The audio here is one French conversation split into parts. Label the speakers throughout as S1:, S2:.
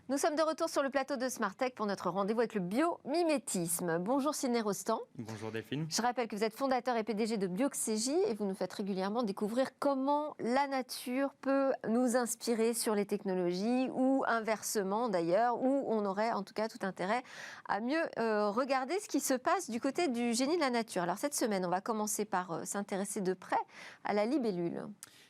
S1: Nous sommes de retour sur le plateau de Smartech pour notre rendez-vous avec le biomimétisme. Bonjour Sidney Rostand.
S2: Bonjour Delphine.
S1: Je rappelle que vous êtes fondateur et PDG de Bioxégie et vous nous faites régulièrement découvrir comment la nature peut nous inspirer sur les technologies ou inversement d'ailleurs, où on aurait en tout cas tout intérêt à mieux regarder ce qui se passe du côté du génie de la nature. Alors cette semaine, on va commencer par s'intéresser de près à la libellule.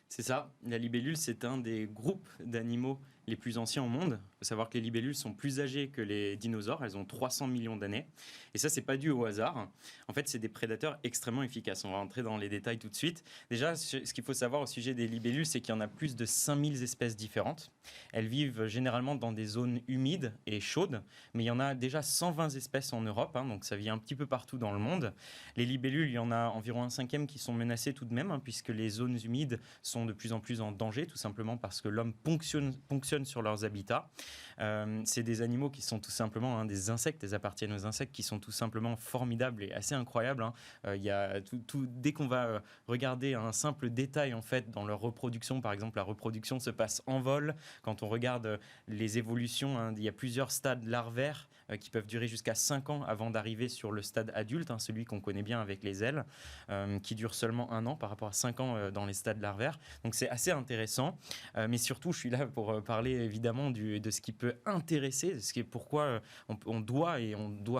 S2: C'est ça, la libellule, c'est un des groupes d'animaux les plus anciens au monde. Il faut savoir que les libellules sont plus âgées que les dinosaures, elles ont 300 millions d'années. Et ça, c'est pas dû au hasard. En fait, c'est des prédateurs extrêmement efficaces. On va rentrer dans les détails tout de suite. Déjà, ce qu'il faut savoir au sujet des libellules, c'est qu'il y en a plus de 5000 espèces différentes. Elles vivent généralement dans des zones humides et chaudes, mais il y en a déjà 120 espèces en Europe, donc ça vit un petit peu partout dans le monde. Les libellules, il y en a environ un cinquième qui sont menacées tout de même, puisque les zones humides sont de plus en plus en danger, tout simplement parce que l'homme ponctionne sur leurs habitats. C'est des animaux qui sont tout simplement des insectes, elles appartiennent aux insectes qui sont tout simplement formidables et assez incroyables. Il y a dès qu'on va regarder un simple détail en fait dans leur reproduction, par exemple la reproduction se passe en vol. Quand on regarde les évolutions, il y a plusieurs stades larvaires qui peuvent durer jusqu'à 5 ans avant d'arriver sur le stade adulte, celui qu'on connaît bien avec les ailes, qui dure seulement 1 an par rapport à 5 ans dans les stades larvaires. Donc c'est assez intéressant, mais surtout je suis là pour parler évidemment de ce qui peut intéresser, de ce qui est pourquoi on doit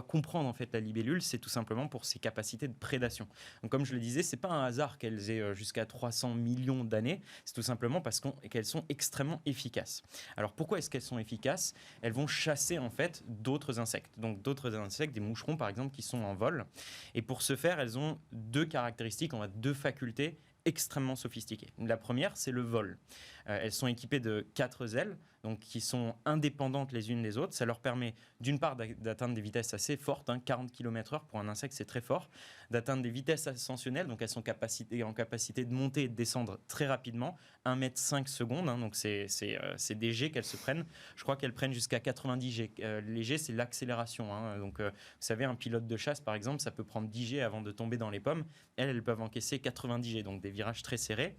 S2: comprendre en fait la libellule, c'est tout simplement pour ses capacités de prédation. Donc comme je le disais, c'est pas un hasard qu'elles aient jusqu'à 300 millions d'années, c'est tout simplement parce qu'elles sont extrêmement efficaces. Alors pourquoi est-ce qu'elles sont efficaces? Elles vont chasser en fait d'autres insectes, donc d'autres insectes, des moucherons par exemple qui sont en vol, et pour ce faire elles ont deux caractéristiques, deux facultés extrêmement sophistiquées. La première, c'est le vol. Elles sont équipées de 4 ailes, donc qui sont indépendantes les unes des autres. Ça leur permet d'une part d'atteindre des vitesses assez fortes, 40 km/h pour un insecte, c'est très fort, d'atteindre des vitesses ascensionnelles, donc elles sont en capacité de monter et de descendre très rapidement, 1,5 m/s, donc c'est des G qu'elles se prennent. Je crois qu'elles prennent jusqu'à 90 G. Les G, c'est l'accélération. Donc, vous savez, un pilote de chasse, par exemple, ça peut prendre 10 G avant de tomber dans les pommes. Elles peuvent encaisser 90 G, donc des virages très serrés.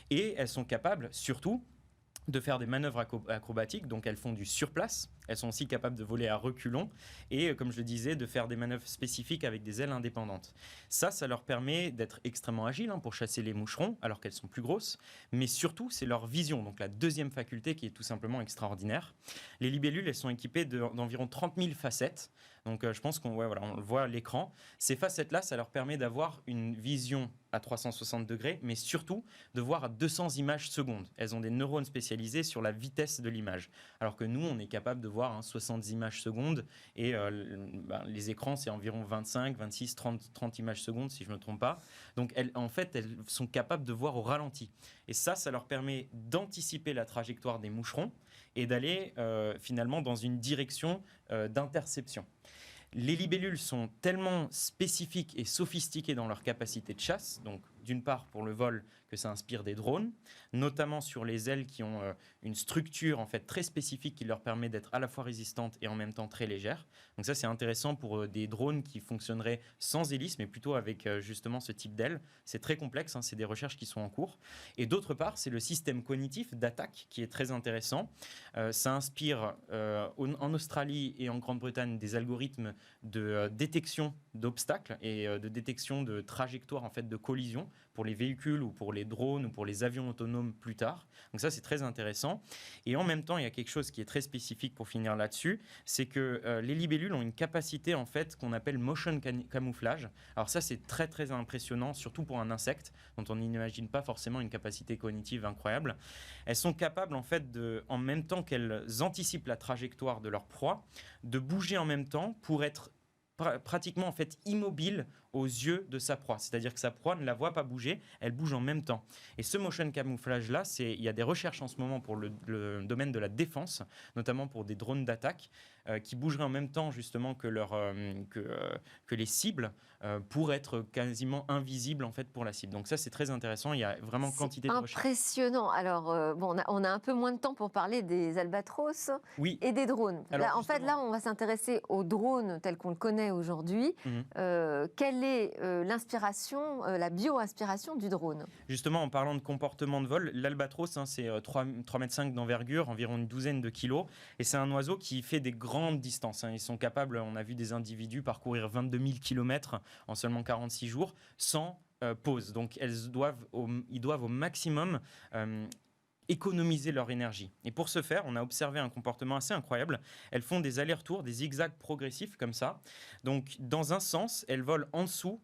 S2: Et elles sont capables, surtout, de faire des manœuvres acrobatiques, donc elles font du surplace. Elles sont aussi capables de voler à reculons et, comme je le disais, de faire des manœuvres spécifiques avec des ailes indépendantes. Ça leur permet d'être extrêmement agiles pour chasser les moucherons, alors qu'elles sont plus grosses. Mais surtout, c'est leur vision, donc la deuxième faculté qui est tout simplement extraordinaire. Les libellules, elles sont équipées d'environ 30 000 facettes. Donc, je pense on le voit à l'écran. Ces facettes-là, ça leur permet d'avoir une vision à 360 degrés, mais surtout de voir à 200 images secondes. Elles ont des neurones spécialisés sur la vitesse de l'image, alors que nous, on est capable de voir 60 images secondes et les écrans, c'est environ 25, 26, 30 images secondes, si je ne me trompe pas. Donc, elles sont capables de voir au ralenti. Et ça leur permet d'anticiper la trajectoire des moucherons et d'aller finalement dans une direction d'interception. Les libellules sont tellement spécifiques et sophistiquées dans leur capacité de chasse, donc d'une part pour le vol que ça inspire des drones, notamment sur les ailes qui ont une structure en fait très spécifique qui leur permet d'être à la fois résistantes et en même temps très légères. Donc ça c'est intéressant pour des drones qui fonctionneraient sans hélice mais plutôt avec justement ce type d'aile. C'est très complexe, c'est des recherches qui sont en cours. Et d'autre part c'est le système cognitif d'attaque qui est très intéressant. Ça inspire en Australie et en Grande-Bretagne des algorithmes de détection d'obstacles et de détection de trajectoires en fait de collision pour les véhicules ou pour les drones ou pour les avions autonomes plus tard. Donc ça c'est très intéressant. Et en même temps il y a quelque chose qui est très spécifique pour finir là-dessus, c'est que les libellules ont une capacité en fait qu'on appelle motion camouflage. Alors ça c'est très très impressionnant, surtout pour un insecte dont on n'imagine pas forcément une capacité cognitive incroyable. Elles sont capables en fait en même temps qu'elles anticipent la trajectoire de leur proie, de bouger en même temps pour être pratiquement en fait immobile aux yeux de sa proie. C'est-à-dire que sa proie ne la voit pas bouger, elle bouge en même temps. Et ce motion camouflage-là, il y a des recherches en ce moment pour le domaine de la défense, notamment pour des drones d'attaque, qui bougeraient en même temps justement que les cibles pour être quasiment invisibles en fait pour la cible. Donc ça c'est très intéressant, il y a vraiment quantité de recherches.
S1: Impressionnant. Alors on a un peu moins de temps pour parler des albatros et des drones.
S2: Alors,
S1: là on va s'intéresser aux drones tels qu'on le connaît aujourd'hui. Quelle quelle est l'inspiration, la bio-inspiration du drone?
S2: Justement, en parlant de comportement de vol, l'albatros, c'est 3,5 m d'envergure, environ une douzaine de kilos. Et c'est un oiseau qui fait des grandes distances. Ils sont capables, on a vu des individus parcourir 22 000 km en seulement 46 jours sans pause. Donc ils doivent au maximum économiser leur énergie. Et pour ce faire, on a observé un comportement assez incroyable. Elles font des allers-retours, des zigzags progressifs comme ça. Donc dans un sens, elles volent en dessous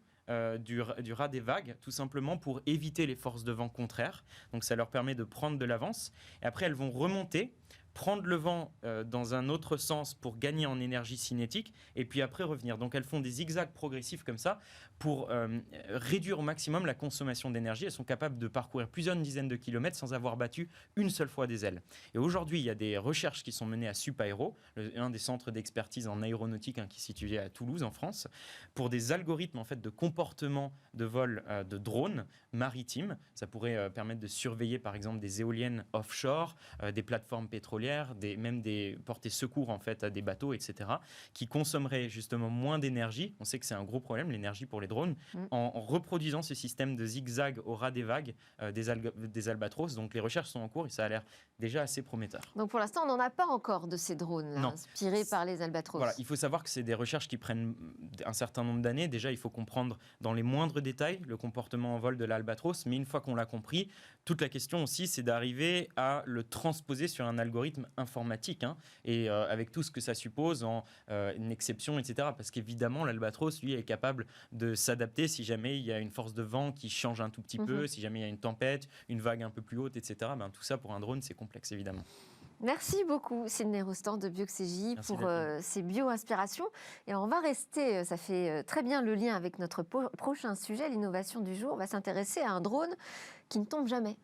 S2: du ras des vagues, tout simplement pour éviter les forces de vent contraires. Donc ça leur permet de prendre de l'avance. Et après, elles vont remonter, prendre le vent dans un autre sens pour gagner en énergie cinétique, et puis après revenir. Donc elles font des zigzags progressifs comme ça pour réduire au maximum la consommation d'énergie. Elles sont capables de parcourir plusieurs dizaines de kilomètres sans avoir battu une seule fois des ailes. Et aujourd'hui, il y a des recherches qui sont menées à Supaéro, un des centres d'expertise en aéronautique qui est situé à Toulouse, en France, pour des algorithmes en fait, de comportement de vol de drones maritimes. Ça pourrait permettre de surveiller par exemple des éoliennes offshore, des plateformes pétrolières, même des porter secours en fait à des bateaux, etc., qui consommeraient justement moins d'énergie. On sait que c'est un gros problème, l'énergie pour les drones, en reproduisant ce système de zigzag au ras des vagues des albatros. Donc les recherches sont en cours et ça a l'air déjà assez prometteur.
S1: Donc pour l'instant, on n'en a pas encore de ces drones inspirés par les albatros.
S2: Voilà, il faut savoir que c'est des recherches qui prennent un certain nombre d'années. Déjà, il faut comprendre dans les moindres détails le comportement en vol de l'albatros. Mais une fois qu'on l'a compris, toute la question aussi, c'est d'arriver à le transposer sur un algorithme informatique, et avec tout ce que ça suppose en une exception, etc. Parce qu'évidemment, l'albatros, lui, est capable de s'adapter si jamais il y a une force de vent qui change un tout petit peu, si jamais il y a une tempête, une vague un peu plus haute, etc. Tout ça, pour un drone, c'est complexe, évidemment.
S1: Merci beaucoup, Sydney Rostand de Bioxégie, pour ces bio-inspirations. Et on va rester, ça fait très bien le lien avec notre prochain sujet, l'innovation du jour. On va s'intéresser à un drone qui ne tombe jamais.